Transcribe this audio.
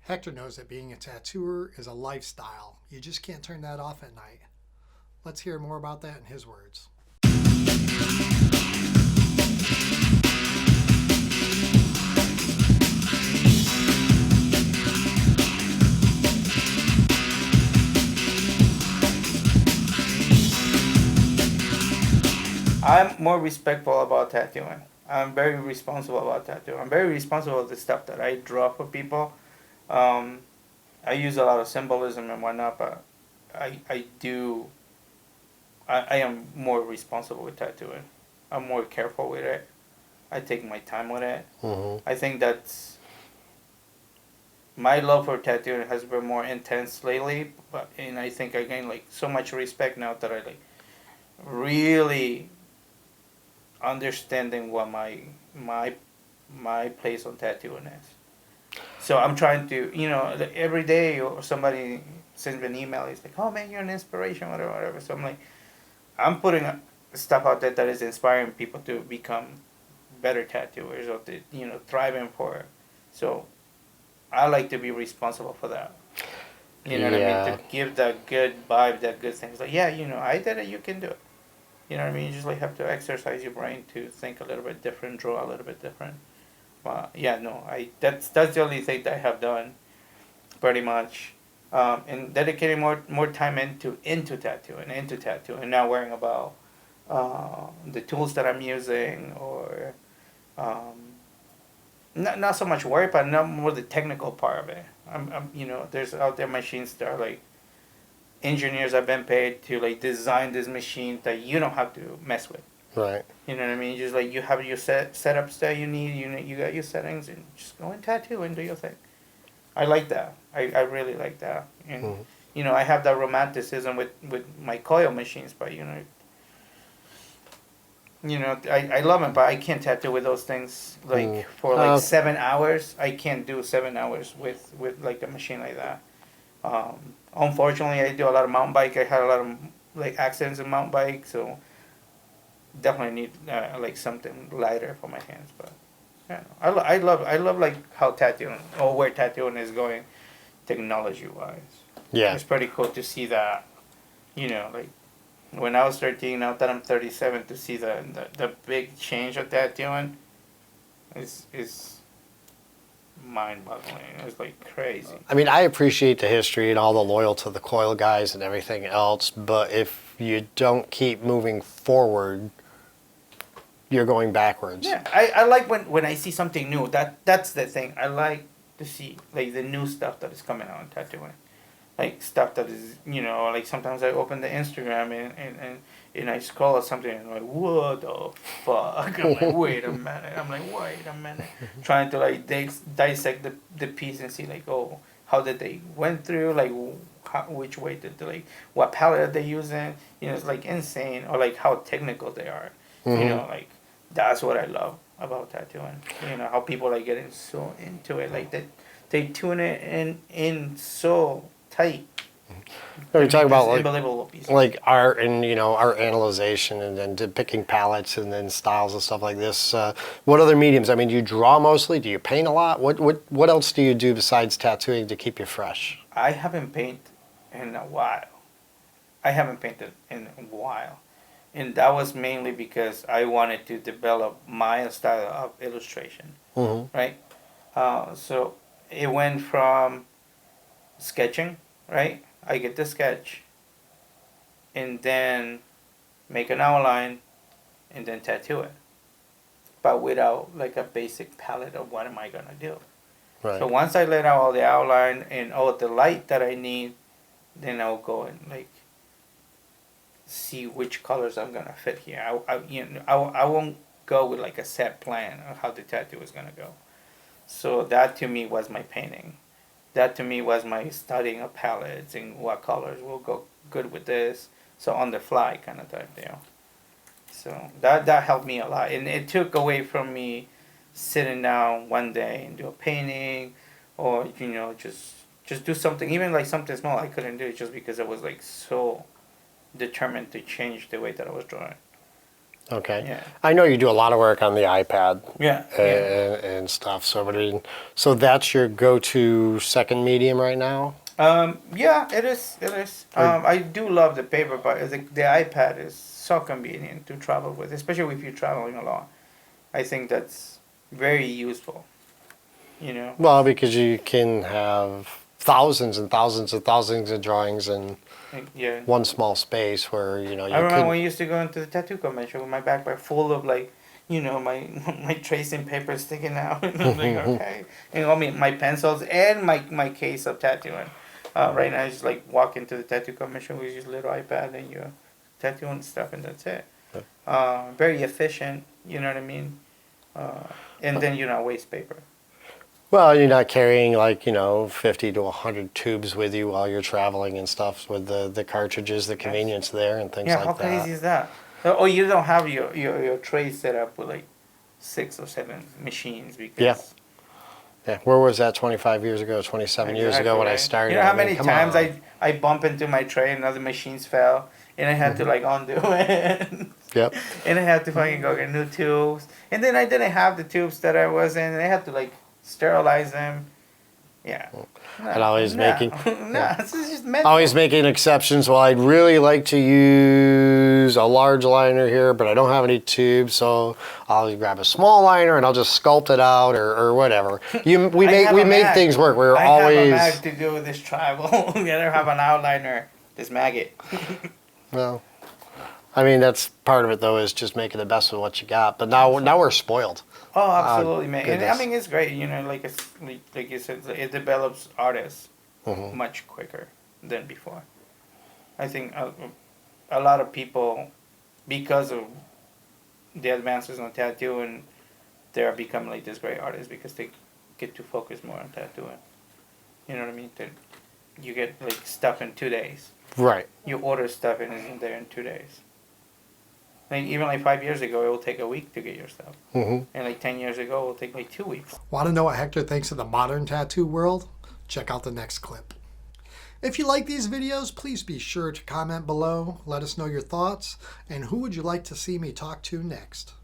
Hector knows that being a tattooer is a lifestyle. You just can't turn that off at night. Let's hear more about that in his words. I'm more respectful about tattooing. I'm very responsible about tattooing. I'm very responsible of the stuff that I draw for people. Um, I use a lot of symbolism and whatnot, but I do, I am more responsible with tattooing. I'm more careful with it. I take my time with it. Mm-hmm. I think that's my love for tattooing has been more intense lately, but and I think I gain like so much respect now that I like really understanding what my my place on tattooing is. So I'm trying to, every day or somebody sends me an email. It's like, oh man, you're an inspiration, whatever, whatever. So I'm like, I'm putting stuff out there that is inspiring people to become better tattooers or to, thriving for it. So I like to be responsible for that. You know what I mean? Yeah. To give that good vibe, that good thing. It's like, yeah, I did it, you can do it. You know what I mean? You just like have to exercise your brain to think a little bit different, draw a little bit different. Yeah, no, that's the only thing that I have done, pretty much, and dedicating more time into tattooing, not worrying about the tools that I'm using or um, not so much worry, but not more the technical part of it. There's out there machines that are like engineers have been paid to like design this machine that you don't have to mess with. Right. You know what I mean? Just like you have your setups that you need. You got your settings, and just go and tattoo and do your thing. I like that. I really like that. And Mm-hmm. I have that romanticism with my coil machines, but I love them, but I can't tattoo with those things like Mm. for like 7 hours. I can't do 7 hours with like a machine like that. Unfortunately, I do a lot of mountain bike. I had a lot of like accidents in mountain bike, so definitely need like something lighter for my hands. But yeah, I love like how tattooing or where tattooing is going, technology wise. Yeah. It's pretty cool to see that. Like when I was 13, now that I'm 37, to see the big change of tattooing is mind boggling. It's like crazy. I mean, I appreciate the history and all the loyal to the coil guys and everything else, but if you don't keep moving forward, you're going backwards. Yeah, I like when I see something new. That's the thing. I like to see like the new stuff that is coming out in tattooing. Like stuff that is like sometimes I open the Instagram and I scroll or something and I'm like, what the fuck? I'm like, wait a minute. I'm like, wait a minute. Trying to like dissect the piece and see like, oh, how did they went through, like which way did they, like what palette are they using? It's like insane, or like how technical they are. Mm-hmm. Like that's what I love about tattooing. How people like getting so into it, like they tune it in so tight. We They talk make about this unbelievable piece. like art and art analyzation and then picking palettes and then styles and stuff like this. What other mediums? I mean, do you draw mostly? Do you paint a lot? What else do you do besides tattooing to keep you fresh? I haven't painted in a while. I haven't painted in a while. And that was mainly because I wanted to develop my style of illustration, Mm-hmm. right? So it went from sketching, right? I get the sketch and then make an outline and then tattoo it, but without like a basic palette of what am I gonna do. So Right. once I let out all the outline and all the light that I need, then I'll go and like see which colors I'm gonna fit here. I won't go with like a set plan of how the tattoo is gonna go. So that to me was my painting. That to me was my studying of palettes and what colors will go good with this. So on the fly kind of type deal. So that helped me a lot, and it took away from me sitting down one day and do a painting, or just do something, even like something small. I couldn't do it just because I was like so determined to change the way that I was drawing. Okay. Yeah. I know you do a lot of work on the iPad Yeah. and stuff. So, but so that's your go-to second medium right now? Yeah, it is. It is. I do love the paper, but the iPad is so convenient to travel with, especially if you're traveling a lot. I think that's very useful. You know. Well, because you can have thousands and thousands and thousands of drawings in Yeah. one small space where, you know, I you remember could. when we used to go into the tattoo convention with my backpack full of like, my my tracing paper sticking out. And I'm like, okay, and all my pencils and my case of tattooing. Right now, I just like walk into the tattoo convention with your little iPad and your tattooing stuff, and that's it. Very efficient. You know what I mean? And then you're not waste paper. Well, you're not carrying like, 50 to 100 tubes with you while you're traveling and stuff with the cartridges, the convenience there and things Yeah, like how that. crazy is that? Oh, you don't have your tray set up with like 6 or 7 machines because. Yeah. Yeah, where was that 25 years ago, 27 years ago when I Right. started? You know how I mean, many come times on. I bump into my tray and other machines fell and I had to like undo it. Yep. And I had to fucking go get new tubes. And then I didn't have the tubes that I was in and I had to like sterilize them. Yeah. And always making- No, it's just mental. Always making exceptions. Well, I'd really like to use a large liner here, but I don't have any tubes, so I'll grab a small liner and I'll just sculpt it out or whatever. We make things work. We're I always have a mag to do with this tribal. We gotta have an outliner. This maggot. well. I mean, that's part of it though, is just making the best of what you got. But now we're spoiled. Oh, absolutely, man. And I goodness. mean, it's great. Like like you said, it develops artists Mhm. much quicker than before. I think a lot of people, because of the advances on tattooing, they are becoming like this great artists because they get to focus more on tattooing. You know what I mean? You get like stuff in 2 days. Right. You order stuff and it's in there in 2 days. Like even like 5 years ago, it will take a week to get your stuff, Mm-hmm. and like 10 years ago, it will take like 2 weeks. Want to know what Hector thinks of the modern tattoo world? Check out the next clip. If you like these videos, please be sure to comment below. Let us know your thoughts and who would you like to see me talk to next.